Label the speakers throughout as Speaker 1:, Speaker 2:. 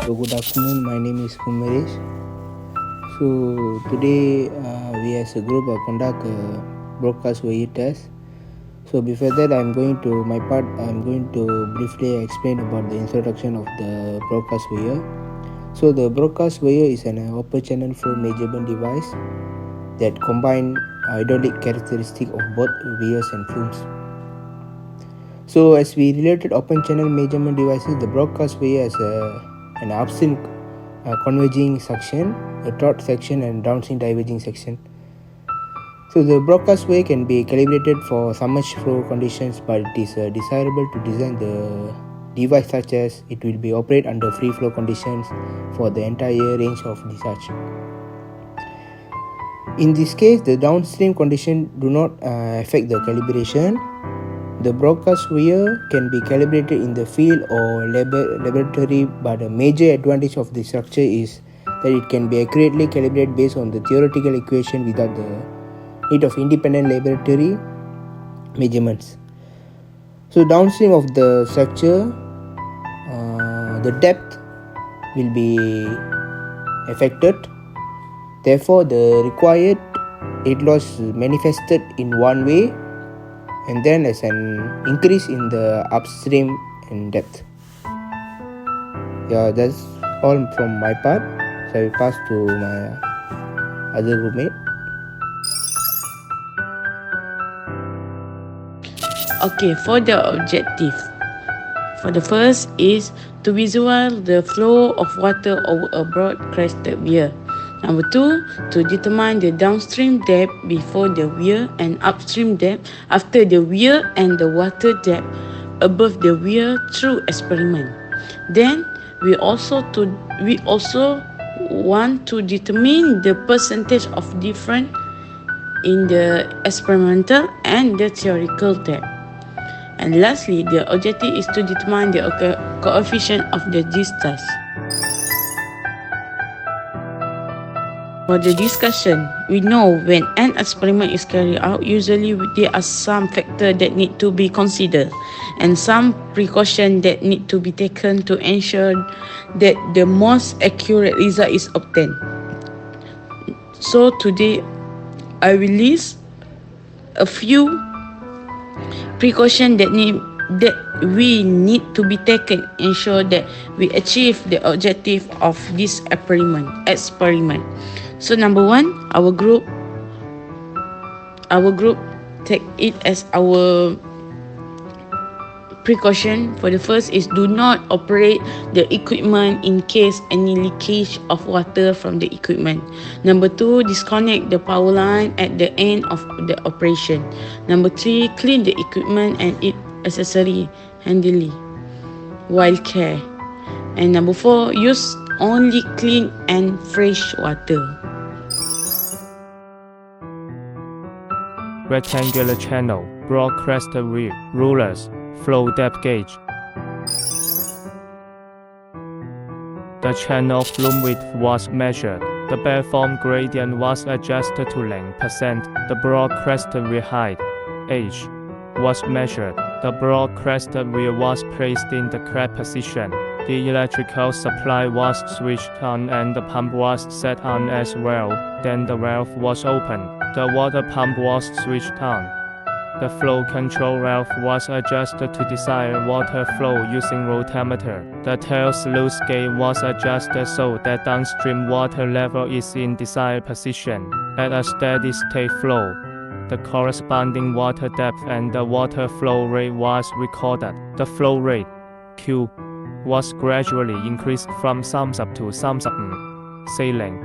Speaker 1: So good afternoon. My name is Kumaresh. So today we as a group are conduct a broadcast VE test. So before that, I'm going to briefly explain about the introduction of the broadcast VE. So the broadcast VE is an open channel flow measurement device that combine hydraulic characteristic of both vias and flumes. So as we related open channel measurement devices, the broadcast via has an upstream converging section, a throat section, and downstream diverging section. So the broadcast via can be calibrated for submerged flow conditions, but it is desirable to design the device such as it will be operate under free flow conditions for the entire range of discharge. In this case, the downstream condition do not affect the calibration. The broadcast via can be calibrated in the field or laboratory, but a major advantage of the structure is that it can be accurately calibrated based on the theoretical equation without the need of independent laboratory measurements. So downstream of the structure, the depth will be affected. Therefore, the required heat loss manifested in one way, and then as an increase in the upstream and depth. Yeah, that's all from my part. So I will pass to my other groupmate.
Speaker 2: Okay, for the objective. For the first is to visualize the flow of water over a broad crested weir. Number 2, to determine the downstream depth before the weir and upstream depth after the weir and the water depth above the weir through experiment. Then we also want to determine the percentage of difference in the experimental and the theoretical depth. And lastly, the objective is to determine the coefficient of the discharge. For the discussion, we know when an experiment is carried out, usually there are some factors that need to be considered and some precautions that need to be taken to ensure that the most accurate result is obtained. So today, I will list a few precautions that we need to be taken ensure that we achieve the objective of this experiment. So number 1, our group take it as our precaution. For the first is do not operate the equipment in case any leakage of water from the equipment. Number 2, disconnect the power line at the end of the operation. Number 3, clean the equipment and its accessory handily while care. And number 4, use only clean and fresh water.
Speaker 3: Rectangular channel, broad crested weir, rulers, flow depth gauge. The channel flume width was measured. The bed-form gradient was adjusted to length %. The broad crested weir height, h, was measured. The broad crested weir was placed in the correct position. The electrical supply was switched on and the pump was set on as well. Then the valve was opened. The water pump was switched on. The flow control valve was adjusted to desired water flow using rotameter. The tail sluice gate was adjusted so that downstream water level is in desired position. At a steady state flow, the corresponding water depth and the water flow rate was recorded. The flow rate, Q, was gradually increased from sum sub to sum sub n, say length,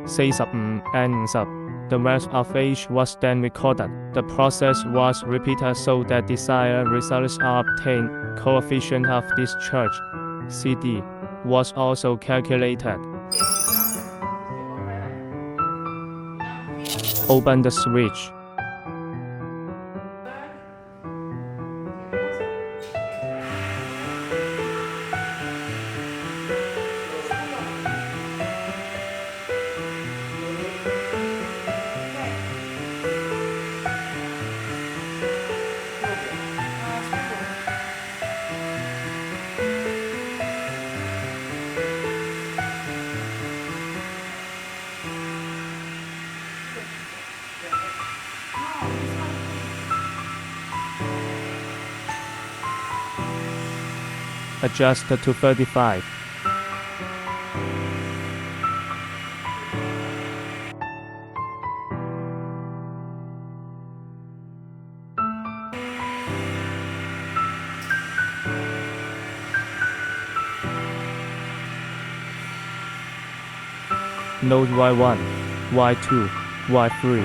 Speaker 3: say sub n, and sub. The value of H was then recorded. The process was repeated so that desired results are obtained. Coefficient of discharge, CD, was also calculated. Open the switch. adjust to 35. Note Y1, Y2, Y3.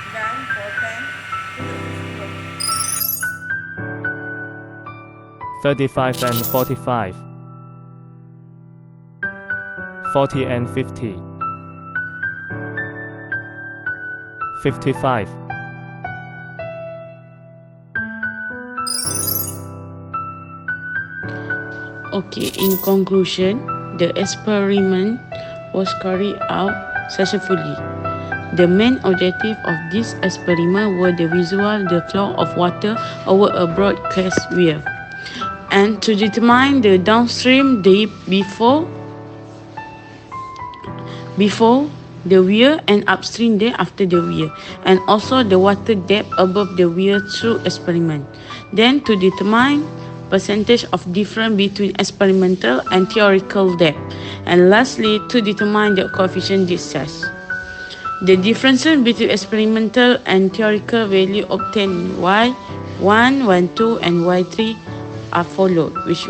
Speaker 2: Done for
Speaker 3: 35 and 45. 40 and 50. 55.
Speaker 2: Okay, in conclusion, the experiment was carried out successfully. The main objective of this experiment were the visual the flow of water over a broadcast wave, and to determine the downstream depth before the weir and upstream depth after the weir, and also the water depth above the weir through experiment. Then to determine percentage of difference between experimental and theoretical depth, and lastly to determine the coefficient discharge. The differences between experimental and theoretical value obtained in Y1, Y2 and Y3 are followed, which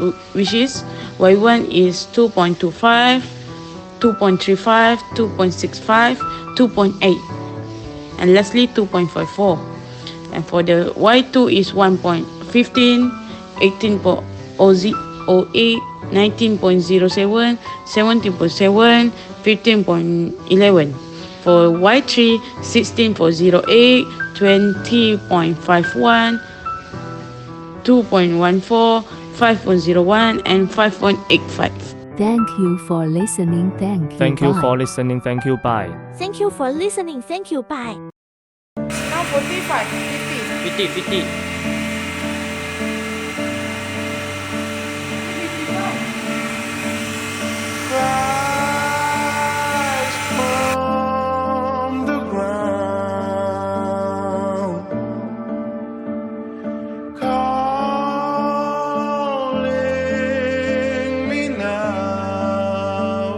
Speaker 2: is Y1 is 2.25, 2.35, 2.65, 2.8, and lastly 2.54. And for the Y2 is 1.15, 18.08, 19.07, 17.7, 15.11. For Y3, 16.08, 20.51, 2.14, 5.01, and 5.85.
Speaker 4: Thank you for listening. Thank you.
Speaker 3: Thank you
Speaker 4: Bye.
Speaker 3: for listening. Thank you. Bye.
Speaker 5: Thank you for listening. Thank you. Bye.
Speaker 2: Now 45, 50.
Speaker 6: 50.
Speaker 7: Rise from the ground, calling me now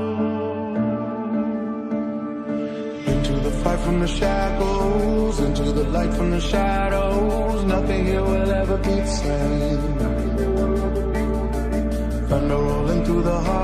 Speaker 7: into the fight from the shackles, into the light from the shadows. Nothing here will ever be the same. Thunder rolling through the heart.